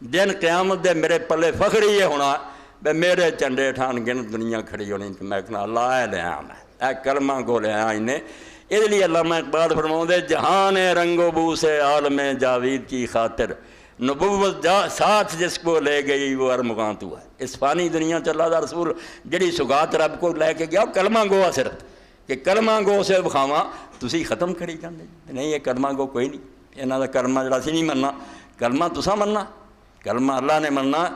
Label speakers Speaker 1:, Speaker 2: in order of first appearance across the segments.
Speaker 1: دن قیامت دے میرے پلے فخر ہی ہونا بے میرے چنڈے ٹھان گن دنیا کھڑی ہونی تو میں کہنا اللہ اے لے آیا میں اے کلمہ کو لے آیا انہیں اس لیے علامہ اقبال فرماؤں دے جہان رنگ و بو سے عالم جاوید کی خاطر نبوت ساتھ جس کو لے گئی وہ ارمغاں تو ہے. اس فانی دنیا چ اللہ دا رسول جڑی سگات رب کو لے کے گیا کلمہ گو صرف کہ کلمہ گو سے بخاواں تسی ختم کری جاندے نہیں یہ کلمہ گو کوئی نہیں انہاں دا کلمہ جڑا سی نہیں مننا کلمہ تساں مننا کلمہ اللہ نے مننا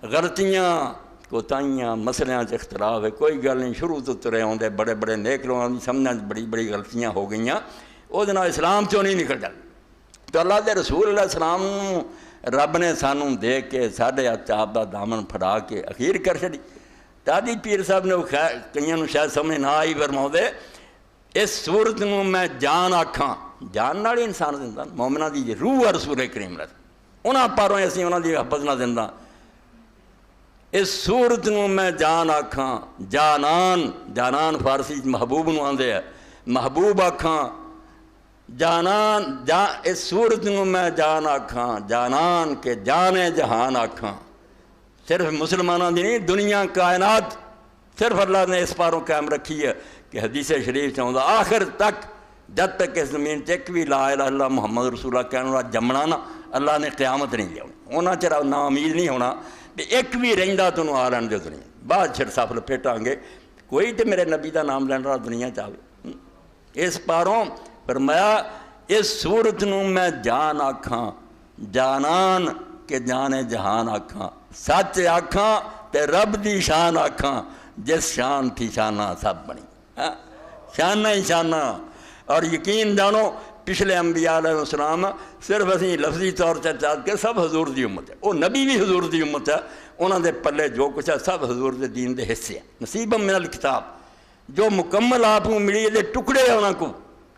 Speaker 1: غلطیاں کوتاہیاں مسئلیاں چ اختلاف ہے کوئی گل نہیں شروع تو ترے ہوندے بڑے بڑے نیک لوگاں دی سمجھاں بڑی بڑی غلطیاں ہو گئیاں او دے نال اسلام چوں نہیں نکل جاندے تو اللہ دے رسول علیہ السلام رب نے سانوں دے کے ساڈے آپ دا دامن پھڑا کے اخیر کر چھڈی تادی پیر صاحب نے کئیاں نوں شاید سمجھ نہ آئی فرماؤں دے اس صورت نوں میں جان آکھاں جان نال انسان زندہ مومناں دی روح رسول کریم رہتا انہاں پاروں اسی انہاں دی محبت نہ زندہ اس صورت نوں میں جان آکھاں جانان جانان فارسی محبوب نوں آندے ہے محبوب آکھاں جانان اس صورت نوں میں جان آکھاں جانان کے جانے جہان آکھاں صرف مسلمانوں دی نہیں دنیا کائنات صرف اللہ نے اس پاروں قائم رکھی ہے کہ حدیث شریف چاہتا آخر تک جب تک اس زمین چک بھی لا الہ الا اللہ محمد رسول اللہ کہنے والا جمنا نا اللہ نے قیامت نہیں لیا ہونا چرا نا امید نہیں ہونا کہ ایک بھی رہندا تو آ لین دو دنیا بعد چھڑ صاف لپیٹاں گے کوئی تو میرے نبی دا نام لین رہا دنیا چاہے اس پاروں فرمایا اس صورت نوں میں جان آکھاں جانان کے جانے جہان آکھاں سچ آکھاں تے رب دی شان آکھاں جس شان تھی شانہ سب بنی شانہ ہی شانہ اور یقین جانو پچھلے انبیاء علیہ السلام صرف اسی لفظی طور سے چاہت کے سب حضور دی امت ہے وہ نبی بھی حضور دی امت ہے انہوں دے پلے جو کچھ ہے سب حضور دے دین دے حصے ہیں نصیبا من الکتاب جو مکمل آپ کو ملی ہے ٹکڑے ہیں انہوں کو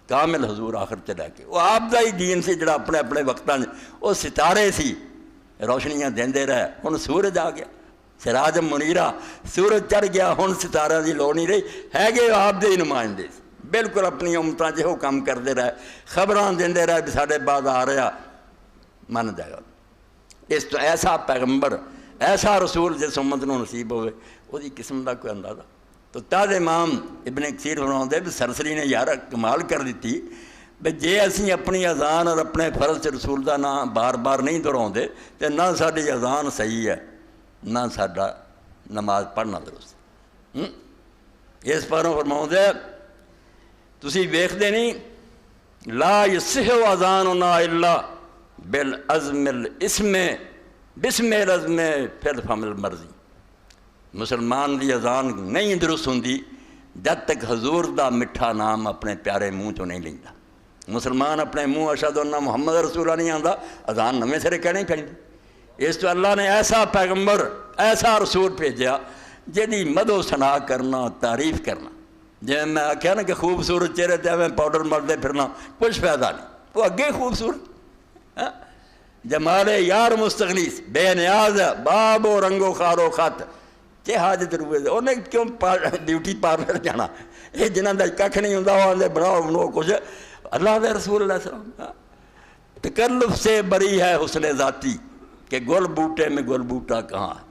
Speaker 1: کامل حضور آخر تے لے کے وہ آپ دا ہی دین سے جڑا اپنے اپنے وقتاں وہ ستارے سی روشنیاں دیندے رہے ہن سورج آ گیا سراج منیرہ سورج چڑھ گیا ہن ستارہ دی لوڑ نہیں رہی ہے گے آپ دے ہی نمائندے بالکل اپنی امتاں جہو کام کرتے رہے خبراں دیندے رہے بھی ساڈے بعد آ رہا من جائے گا اس تو ایسا پیغمبر ایسا رسول جس امت نو نصیب ہوئے وہ دی قسم دا کوئی اندازہ تو تاج امام ابن کثیر فرماؤندے دے بھی سرسری نے یار کمال کر دیتی بھی جے اسی اپنی اذان اور اپنے فرض رسول دا نام بار بار نہیں دہراؤندے تے نہ ساڈی اذان صحیح ہے نہ ساڈا نماز پڑھنا درست اس پاروں فرماؤندے تسی ویکھدے نہیں لا یصح اذاننا الا بالعزم الاسم بسم العزم فی الفم المرضی مسلمان دی اذان نہیں درست ہوندی جب تک حضور دا مٹھا نام اپنے پیارے منہ چوں نہیں لیندا مسلمان اپنے منہ اشہد ان محمد رسول اللہ نہیں آندا اذان نویں سرے کہنی پہنی اس تو اللہ نے ایسا پیغمبر ایسا رسول بھیجا جہی مدو ثنا کرنا تعریف کرنا جی میں آخیا نا کہ خوبصورت چہرے تے میں پاؤڈر مرتے پھرنا کچھ فائدہ نہیں وہ اگے خوبصورت جمال یار مستغلیث بے نیاز باب و رنگ و خار و خط چے حاجت روئے دے انہیں کیوں بیوٹی پارلر جانا یہ جنہاں دا ککھ نہیں ہوندہ وہ آندے بناؤ بنو کچھ اللہ دے رسول اللہ علیہ السلام تکلف سے بری ہے حسن ذاتی کہ گل بوٹے میں گل بوٹا کہاں ہے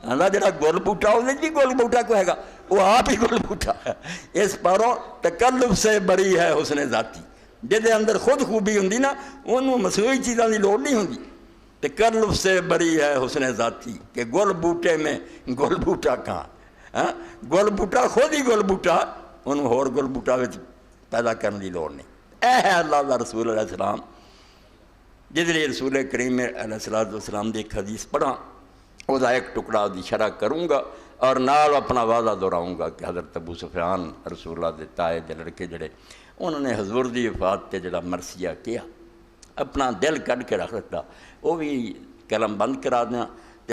Speaker 1: اللہ جڑا گل بوٹا ہونے بھی گل بوٹا کو ہے گا وہ آپ ہی گل بوٹا ہے اس پاروں تکلف سے بری ہے حسن ذاتی جہدے اندر خود خوبی ہوندی نا انہوں مسئوئی چیزاں دی لوڑ نہیں ہوندی تکلف سے بری ہے حسن ذاتی کہ گل بوٹے میں گل بوٹا کہاں گل بوٹا خود ہی گل بوٹا انہوں ہور گل بوٹا پیدا کرنے دی لوڑ نہیں اے ہے اللہ دا رسول علیہ السلام جس لیے رسول کریم علیہ السلام دی ایک حدیث پڑھا وہ دا ایک ٹکڑا دی شرح کروں گا اور نال اپنا وعدہ دہراؤں گا کہ حضرت ابو سفیان رسول اللہ دے تائے دے لڑکے جڑے انہوں نے حضور دی وفات تے جڑا مرثیہ کیا اپنا دل کڈ کے رکھ رکھتا وہ بھی قلم بند کرا دیا